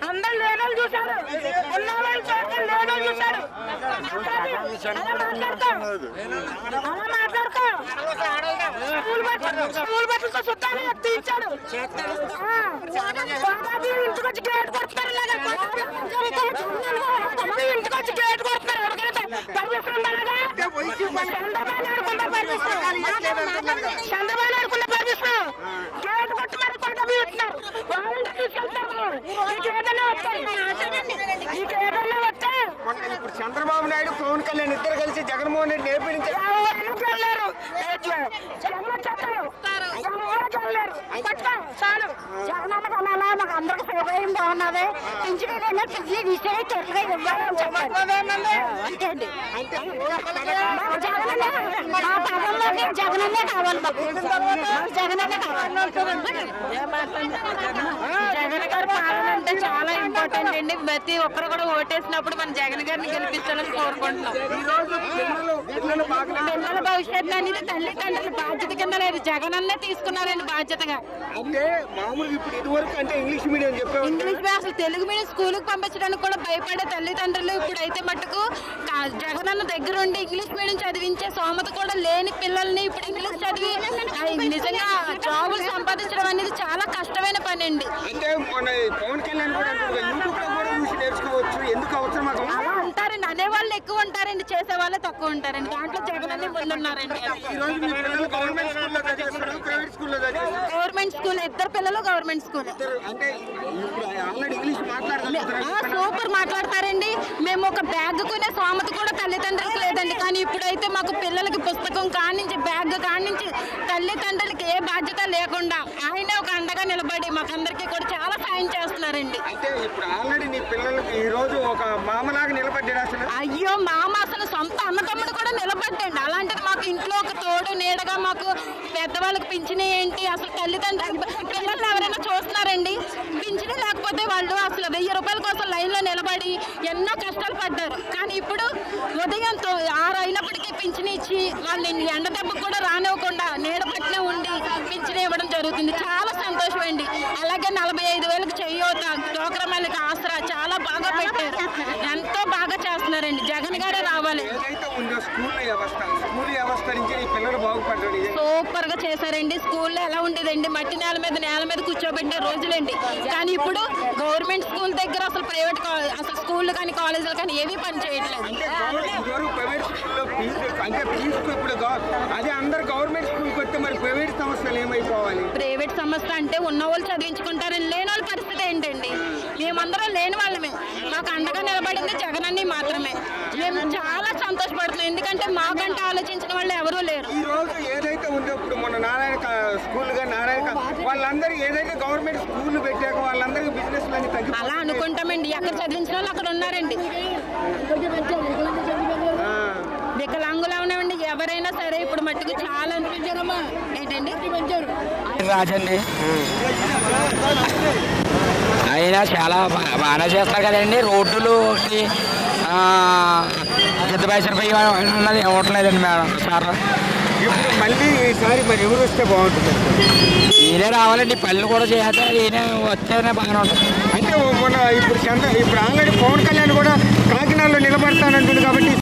అందరు లేడలు చూశారు, లేడలు చూశారు. స్కూల్ బస్సులతో చుట్టాలు తీర్చాడు. ఇంటికి వచ్చి గేట్ కొడతారు, ఇంటికి వచ్చి గేట్ కొడతారు. చంద్రబాబు ఆడుకున్న పర్మిషన్ గేట్ కొట్టి మరి కొండ తీస్తున్నారు. వాళ్ళని తీసుకెళ్తారు. ఇప్పుడు చంద్రబాబు నాయుడు పవన్ కళ్యాణ్ ఇద్దరు కలిసి జగన్మోహన్ రెడ్డి నేర్పించారు. మాకు అందరికి సౌకర్యం బాగున్నది. పింఛనైనా తీసేది త్వరగా ఇవ్వాలని చెప్పండి. మా పదంలోకి జగనన్నే కావాలి. జగనన్నే కావాలి. జగన్ గారి పాలన అంటే చాలా ఇంపార్టెంట్ అండి. ప్రతి ఒక్కరు కూడా ఓటేసినప్పుడు మన జగన్ గారిని గెలిపించాలని కోరుకుంటున్నాం. పిల్లల భవిష్యత్తు అనేది తల్లిదండ్రుల బాధ్యత కింద లేదు, జగన్ అన్నే తీసుకున్నారండి బాధ్యతగా. అంటే మామూలుగా ఇప్పుడు ఇదివరకు అంటే ఇంగ్లీష్ మీడియం చెప్పారు. ఇంగ్లీష్ మీడియం అసలు తెలుగు మీడియం స్కూల్కి పంపించడానికి కూడా భయపడే తల్లిదండ్రులు ఇప్పుడైతే మటుకు జగన్ అన్న దగ్గర ఉండి ఇంగ్లీష్ మీడియం చదివించే సోమత కూడా లేని పిల్లల్ని ఇప్పుడు ఇంగ్లీష్ చదివి నిజంగా జాబులు సంపాదించడం అనేది చాలా కష్టమైన పని అండి. అంటే పవన్ కళ్యాణ్ కూడా యూట్యూబ్ లో కూడా చూసి నేర్చుకోవచ్చు. ఎందుకు అవసరం అలా ఉంటారండి, అనేవాళ్ళు ఎక్కువ ఉంటారండి, చేసే వాళ్ళే తక్కువ ఉంటారండి. దాంట్లో జగన్ అన్ని ముందున్నారండి. గవర్నమెంట్ స్కూల్, ఇద్దరు పిల్లలు గవర్నమెంట్ స్కూల్. సూపర్ మాట్లాడతారండి. మేము ఒక బ్యాగ్ కొనే సోమత కూడా తల్లిదండ్రులకు లేదండి. కానీ ఇప్పుడైతే మాకు పిల్లలకి పుస్తకం కానించి బ్యాగ్ కానించి తల్లిదండ్రులకి ఏ బాధ్యత లేకుండా ఆయనే ఒక అండగా నిలబడి మాకందరికీ కూడా చాలా సాయం చేస్తున్నారండి. అయ్యో మామ అసలు సొంత అన్నతమ్ముడు కూడా నిలబడ్డండి. అలాంటిది మాకు ఇంట్లో ఒక తోడు నీడగా మాకు పెద్దవాళ్ళకి పింఛని ఏంటి అసలు తల్లిదండ్రులు పిల్లలు ఎవరైనా చూస్తున్నారండి. పింఛని లేకపోతే వాళ్ళు అసలు 1000 రూపాయల కోసం లైన్లో నిలబడి ఎన్నో కష్టాలు పడ్డారు. కానీ ఇప్పుడు ఉదయం 6 అయినప్పటికీ పింఛని ఇచ్చి వాళ్ళని ఎండ దెబ్బకు కూడా రానివ్వకుండా నీడ పట్టినే ఉండి పింఛని ఇవ్వడం జరుగుతుంది. చాలా సంతోషం అండి. అలాగే 45,000కి చెయ్యోత డోక్రా మహిళలకు ఆసరా చాలా బాగా పెట్టారు. ఎంతో బాగా చేస్తున్నారండి. జగన్ గారే రావాలి. సూపర్ గా చేశారండి. స్కూల్లో ఎలా ఉండేదండి, మట్టి నేల మీద కూర్చోబెట్టే రోజులండి. కానీ ఇప్పుడు గవర్నమెంట్ స్కూల్ దగ్గర అసలు ప్రైవేట్ అసలు స్కూల్ కానీ కాలేజీలు కానీ ఏమీ పని చేయట్లేదు. ప్రైవేట్ సంస్థ అంటే ఉన్న వాళ్ళు చదివించుకుంటారని లేని వాళ్ళ పరిస్థితి ఏంటండి? మేమందరం లేని వాళ్ళమే. మాకు అండగా నిలబడింది జగన్ అన్ని మాత్రమే. మేము చాలా సంతోషపడుతున్నాం. ఎందుకంటే మాకంటే ఆలోచించిన వాళ్ళు ఎవరూ లేరు. ఈ రోజు ఏదైతే ఉందో ఇప్పుడు మన నారాయణ స్కూల్ గా నారాయణ వాళ్ళందరూ ఏదైతే గవర్నమెంట్ స్కూల్ పెట్టాక వాళ్ళందరికీ బిజినెస్ అలా అనుకుంటామండి. ఎక్కడ చదివించిన వాళ్ళు అక్కడ ఉన్నారండి. వికలాంగులు అవునండి, ఎవరైనా సరే ఇప్పుడు మట్టుకు చాలా ఏంటండి రాజండి అయినా చాలా బాగా చేస్తారు కదండి. రోడ్లు పెద్ద పైసలు ఉన్నది ఇవ్వట్లేదండి మేడం సార్. మళ్ళీ ఈసారి మరి ఎవరు వస్తే బాగుంటుంది? ఈయనే రావాలండి. పనులు కూడా చేస్తే ఈయన వస్తేనే బాగానే ఉంటుంది. అంటే మన ఇప్పుడు ఆల్రెడీ పవన్ కళ్యాణ్ కూడా